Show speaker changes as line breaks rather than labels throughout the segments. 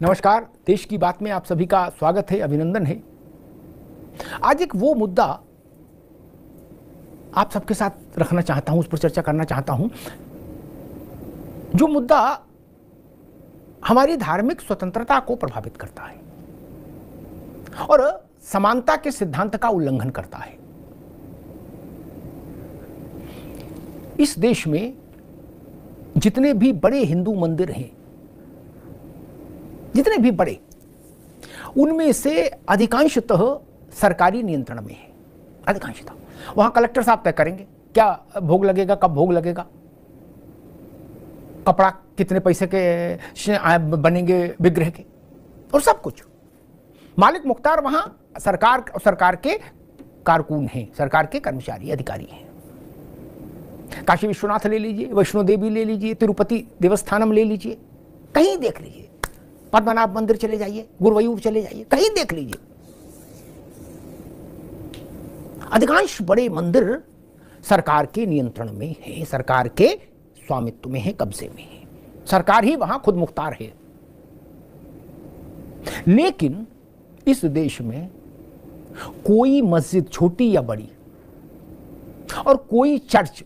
नमस्कार, देश की बात में आप सभी का स्वागत है, अभिनंदन है। आज एक वो मुद्दा आप सबके साथ रखना चाहता हूं, उस पर चर्चा करना चाहता हूं, जो मुद्दा हमारी धार्मिक स्वतंत्रता को प्रभावित करता है और समानता के सिद्धांत का उल्लंघन करता है। इस देश में जितने भी बड़े हिंदू मंदिर हैं, जितने भी बड़े, उनमें से अधिकांशतः सरकारी नियंत्रण में है। अधिकांशतः वहां कलेक्टर साहब तय करेंगे क्या भोग लगेगा, कब भोग लगेगा, कपड़ा कितने पैसे के बनेंगे विग्रह के, और सब कुछ। मालिक मुख्तार वहां सरकार के कारकुन हैं, सरकार के कर्मचारी अधिकारी हैं। काशी विश्वनाथ ले लीजिए, वैष्णो देवी ले लीजिए, तिरुपति देवस्थानम ले लीजिए, कहीं देख लीजिए, पद्मनाभ मंदिर चले जाइए, गुरुवायूर चले जाइए, कहीं देख लीजिए, अधिकांश बड़े मंदिर सरकार के नियंत्रण में है, सरकार के स्वामित्व में है, कब्जे में है। सरकार ही वहां खुद मुख्तार है। लेकिन इस देश में कोई मस्जिद छोटी या बड़ी और कोई चर्च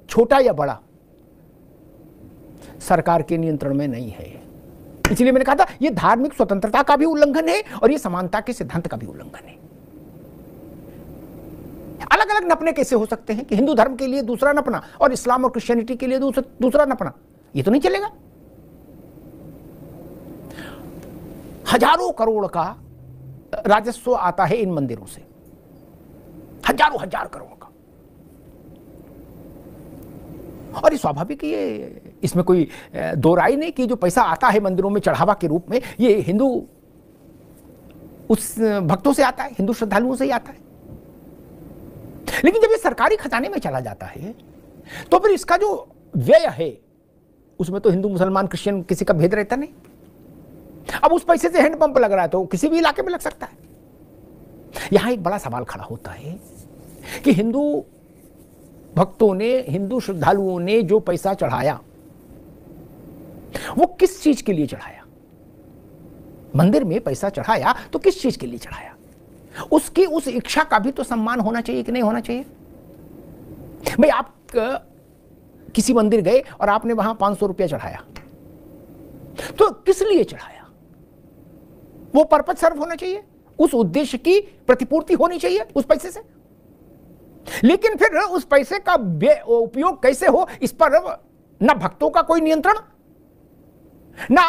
छोटा या बड़ा सरकार के नियंत्रण में नहीं है। इसलिए मैंने कहा था यह धार्मिक स्वतंत्रता का भी उल्लंघन है और यह समानता के सिद्धांत का भी उल्लंघन है। अलग अलग नपने कैसे हो सकते हैं कि हिंदू धर्म के लिए दूसरा नपना और इस्लाम और क्रिश्चियनिटी के लिए दूसरा नपना? यह तो नहीं चलेगा। हजारों करोड़ का राजस्व आता है इन मंदिरों से, हजार करोड़ का, और ये स्वाभाविक, ये इसमें कोई दो राय नहीं कि जो पैसा आता है मंदिरों में चढ़ावा के रूप में, ये हिंदू उस भक्तों से आता है, हिंदू श्रद्धालुओं से ही आता है। लेकिन जब ये सरकारी खजाने में चला जाता है तो फिर इसका जो व्यय है उसमें तो हिंदू मुसलमान क्रिश्चियन किसी का भेद रहता नहीं। अब उस पैसे से हैंडपंप लग रहा है तो किसी भी इलाके में लग सकता है। यहां एक बड़ा सवाल खड़ा होता है कि हिंदू भक्तों ने, हिंदू श्रद्धालुओं ने जो पैसा चढ़ाया वो किस चीज के लिए चढ़ाया? मंदिर में पैसा चढ़ाया तो किस चीज के लिए चढ़ाया? उसकी उस इच्छा का भी तो सम्मान होना चाहिए कि नहीं होना चाहिए? भाई, आप किसी मंदिर गए और आपने वहां 500 रुपया चढ़ाया, तो किस लिए चढ़ाया? वो पर्पस सर्व होना चाहिए, उस उद्देश्य की प्रतिपूर्ति होनी चाहिए उस पैसे से। लेकिन फिर उस पैसे का उपयोग कैसे हो, इस पर न भक्तों का कोई नियंत्रण, ना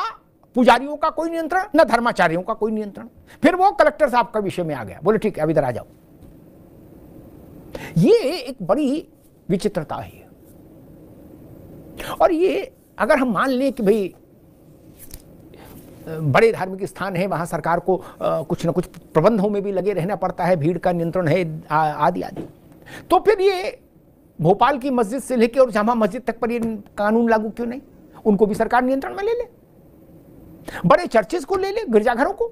पुजारियों का कोई नियंत्रण, ना धर्माचार्यों का कोई नियंत्रण। फिर वो कलेक्टर साहब का विषय में आ गया, बोले ठीक है अब इधर आ जाओ। ये एक बड़ी विचित्रता है। और ये अगर हम मान लें कि भाई बड़े धार्मिक स्थान है, वहां सरकार को कुछ ना कुछ प्रबंधों में भी लगे रहना पड़ता है, भीड़ का नियंत्रण है, आदि आदि, तो फिर ये भोपाल की मस्जिद से लेकर और जामा मस्जिद तक पर ये कानून लागू क्यों नहीं? उनको भी सरकार नियंत्रण में ले ले, बड़े चर्चेस को ले ले, गिरजाघरों को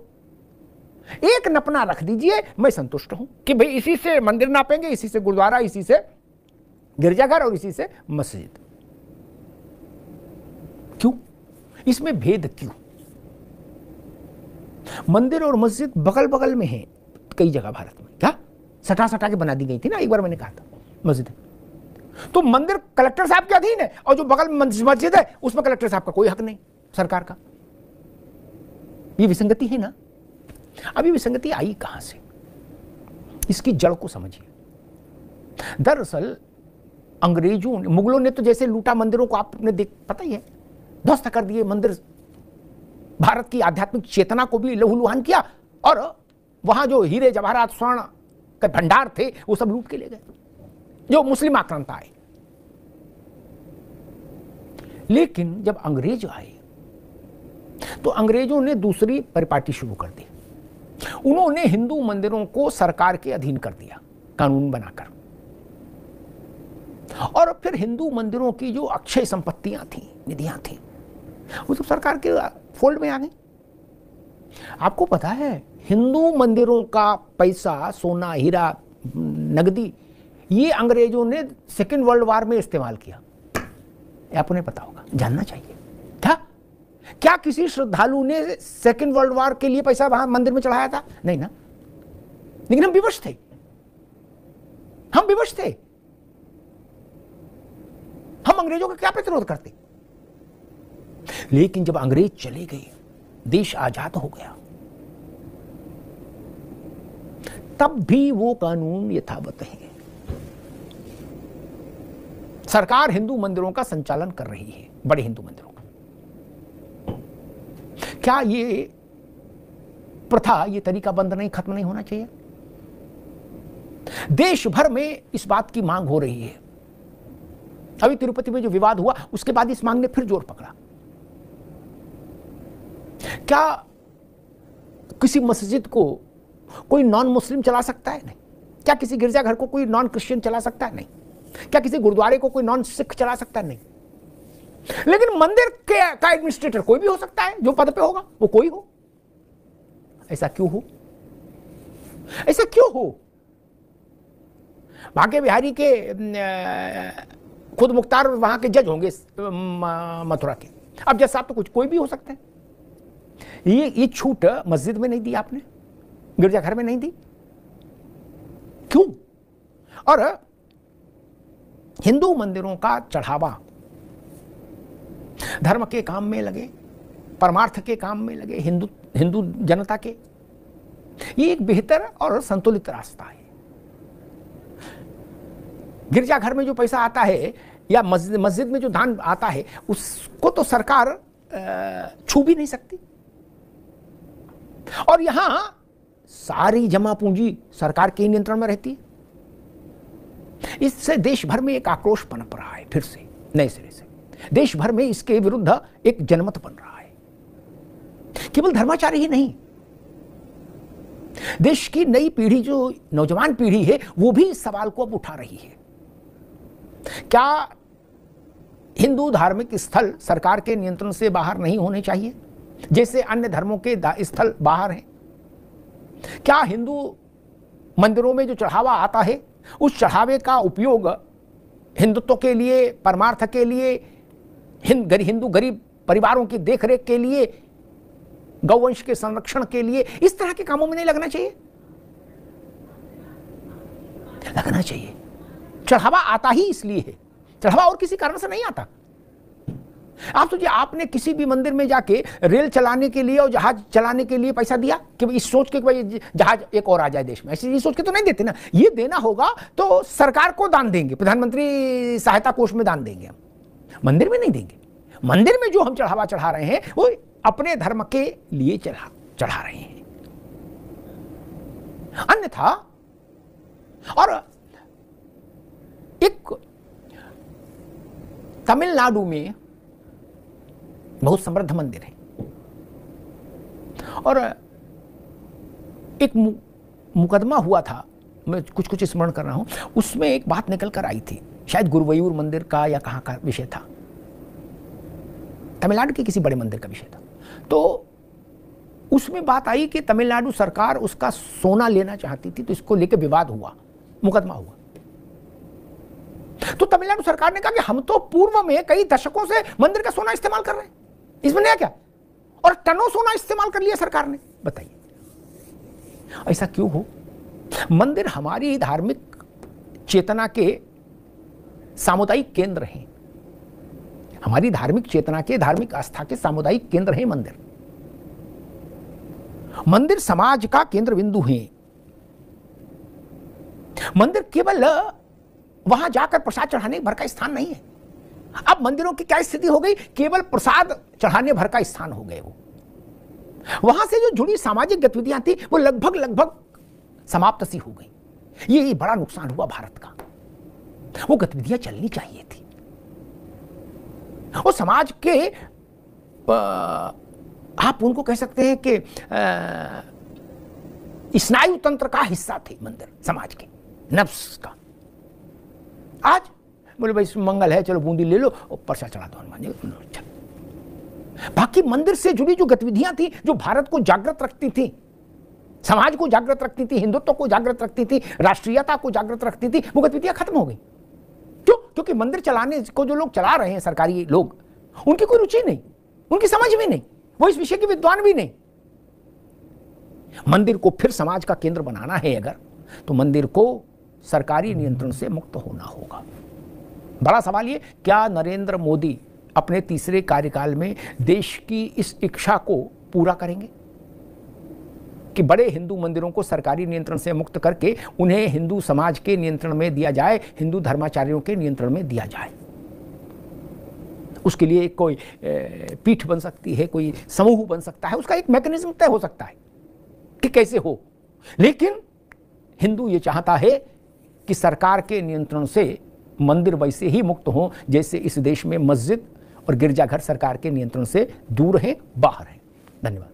एक नपना रख दीजिए। मैं संतुष्ट हूं कि भाई इसी से मंदिर नापेंगे, इसी से गुरुद्वारा, इसी से गिरजाघर और इसी से मस्जिद। क्यों? इसमें भेद क्यों? मंदिर और मस्जिद बगल बगल में है कई जगह भारत में, क्या सटा सटा के बना दी गई थी ना, एक बार मैंने कहा था मस्जिद। तो मंदिर कलेक्टर साहब के अधीन है और जो बगल में मस्जिद है उसमें कलेक्टर साहब का कोई हक नहीं, सरकार का। ये विसंगति है ना। अब ये विसंगति आई कहां से? इसकी जड़ को समझिए। दरअसल अंग्रेजों ने, मुगलों ने तो जैसे लूटा मंदिरों को, आपने पता ही है, ध्वस्त कर दिए मंदिर, भारत की आध्यात्मिक चेतना को भी लहूलुहान किया, और वहां जो हीरे जवाहरात स्वर्ण के भंडार थे वो सब लूट के ले गए जो मुस्लिम आक्रांता आए। लेकिन जब अंग्रेज आए तो अंग्रेजों ने दूसरी परिपाटी शुरू कर दी। उन्होंने हिंदू मंदिरों को सरकार के अधीन कर दिया कानून बनाकर, और फिर हिंदू मंदिरों की जो अक्षय संपत्तियां थी, निधियां थी, वो सब सरकार के फोल्ड में आ गई। आपको पता है हिंदू मंदिरों का पैसा, सोना, हीरा, नगदी, ये अंग्रेजों ने सेकेंड वर्ल्ड वॉर में इस्तेमाल किया। आपको नहीं पता होगा, जानना चाहिए। क्या क्या किसी श्रद्धालु ने सेकेंड वर्ल्ड वॉर के लिए पैसा वहां मंदिर में चढ़ाया था? नहीं ना। लेकिन हम विवश थे, हम विवश थे। हम अंग्रेजों का क्या प्रतिरोध करते? लेकिन जब अंग्रेज चले गए, देश आजाद हो गया, तब भी वो कानून यथावत है। सरकार हिंदू मंदिरों का संचालन कर रही है, बड़े हिंदू मंदिरों का। क्या ये प्रथा, ये तरीका बंद नहीं, खत्म नहीं होना चाहिए? देश भर में इस बात की मांग हो रही है। अभी तिरुपति में जो विवाद हुआ, उसके बाद इस मांग ने फिर जोर पकड़ा। क्या किसी मस्जिद को कोई नॉन मुस्लिम चला सकता है? नहीं। क्या किसी गिरजाघर को कोई नॉन क्रिश्चियन चला सकता है? नहीं। क्या किसी गुरुद्वारे को कोई नॉन सिख चला सकता है? नहीं। लेकिन मंदिर का एडमिनिस्ट्रेटर कोई भी हो सकता है, जो पद पे होगा वो कोई हो। ऐसा क्यों हो? ऐसा क्यों हो? बांके बिहारी के खुद मुख्तार वहां के जज होंगे मथुरा के। अब जज साहब तो कुछ कोई भी हो सकते हैं। ये छूट मस्जिद में नहीं दी आपने, गिरजाघर में नहीं दी, क्यों? और हिंदू मंदिरों का चढ़ावा धर्म के काम में लगे, परमार्थ के काम में लगे, हिंदू जनता के, ये एक बेहतर और संतुलित रास्ता है। गिरजाघर में जो पैसा आता है या मस्जिद में जो दान आता है, उसको तो सरकार छू भी नहीं सकती। और यहां सारी जमा पूंजी सरकार के नियंत्रण में रहती है। इससे देश भर में एक आक्रोश पनप रहा है, फिर से नए सिरे से देश भर में इसके विरुद्ध एक जनमत बन रहा है। केवल धर्माचार्य ही नहीं, देश की नई पीढ़ी, जो नौजवान पीढ़ी है, वो भी इस सवाल को अब उठा रही है। क्या हिंदू धार्मिक स्थल सरकार के नियंत्रण से बाहर नहीं होने चाहिए, जैसे अन्य धर्मों के स्थल बाहर हैं? क्या हिंदू मंदिरों में जो चढ़ावा आता है, उस चढ़ावे का उपयोग हिंदुत्व के लिए, परमार्थ के लिए, हिंदू गरीब परिवारों की देखरेख के लिए, गौवंश के संरक्षण के लिए, इस तरह के कामों में नहीं लगना चाहिए? लगना चाहिए। चढ़ावा आता ही इसलिए है, चढ़ावा और किसी कारण से नहीं आता। आप सोचिए, आपने किसी भी मंदिर में जाके रेल चलाने के लिए और जहाज चलाने के लिए पैसा दिया कि इस सोच के कि भाई जहाज एक और आ जाए देश में, ऐसी सोच के तो नहीं देते ना। ये देना होगा तो सरकार को दान देंगे, प्रधानमंत्री सहायता कोष में दान देंगे, हम मंदिर में नहीं देंगे। मंदिर में जो हम चढ़ावा चढ़ा रहे हैं वो अपने धर्म के लिए चढ़ा रहे हैं, अन्यथा। और एक तमिलनाडु में बहुत समृद्ध मंदिर है, और एक मुकदमा हुआ था, मैं कुछ स्मरण कर रहा हूं, उसमें एक बात निकल कर आई थी, शायद गुरुवायूर मंदिर का या कहां का विषय था, तमिलनाडु के किसी बड़े मंदिर का विषय था। तो उसमें बात आई कि तमिलनाडु सरकार उसका सोना लेना चाहती थी, तो इसको लेकर विवाद हुआ, मुकदमा हुआ। तो तमिलनाडु सरकार ने कहा कि हम तो पूर्व में कई दशकों से मंदिर का सोना इस्तेमाल कर रहे हैं, इसमें नया क्या? और टनों सोना इस्तेमाल कर लिया सरकार ने। बताइए ऐसा क्यों हो? मंदिर हमारी धार्मिक चेतना के सामुदायिक केंद्र हैं, हमारी धार्मिक चेतना के, धार्मिक आस्था के सामुदायिक केंद्र हैं मंदिर। मंदिर समाज का केंद्र बिंदु है। मंदिर केवल वहां जाकर प्रसाद चढ़ाने भर का स्थान नहीं है। अब मंदिरों की क्या स्थिति हो गई? केवल प्रसाद चढ़ाने भर का स्थान हो गए वो। वहां से जो जुड़ी सामाजिक गतिविधियां थी वो लगभग समाप्त सी हो गई। ये बड़ा नुकसान हुआ भारत का। वो गतिविधियां चलनी चाहिए थी। वो समाज के आप उनको कह सकते हैं कि स्नायु तंत्र का हिस्सा थे मंदिर, समाज के नफ्स का। आज बोले भाई मंगल है, चलो बूंदी ले लो और परसा चढ़ा दो हनुमान जी। बाकी मंदिर से जुड़ी जो गतिविधियां थी, जो भारत को जागृत रखती थी, समाज को जागृत रखती थी, हिंदुत्व को जागृत रखती थी, राष्ट्रीयता को जागृत रखती थी, वो गतिविधियां खत्म हो गई। क्यों? क्योंकि मंदिर चलाने को जो लोग चला रहे हैं, सरकारी लोग, उनकी कोई रुचि नहीं, उनकी समझ भी नहीं। वो इस विषय के विद्वान भी नहीं। मंदिर को फिर समाज का केंद्र बनाना है अगर, तो मंदिर को सरकारी नियंत्रण से मुक्त होना होगा। बड़ा सवाल ये, क्या नरेंद्र मोदी अपने तीसरे कार्यकाल में देश की इस इच्छा को पूरा करेंगे कि बड़े हिंदू मंदिरों को सरकारी नियंत्रण से मुक्त करके उन्हें हिंदू समाज के नियंत्रण में दिया जाए, हिंदू धर्माचार्यों के नियंत्रण में दिया जाए? उसके लिए कोई पीठ बन सकती है, कोई समूह बन सकता है, उसका एक मैकेनिज्म तय हो सकता है कि कैसे हो। लेकिन हिंदू ये चाहता है कि सरकार के नियंत्रण से मंदिर वैसे ही मुक्त हों जैसे इस देश में मस्जिद और गिरजाघर सरकार के नियंत्रण से दूर हैं, बाहर हैं। धन्यवाद।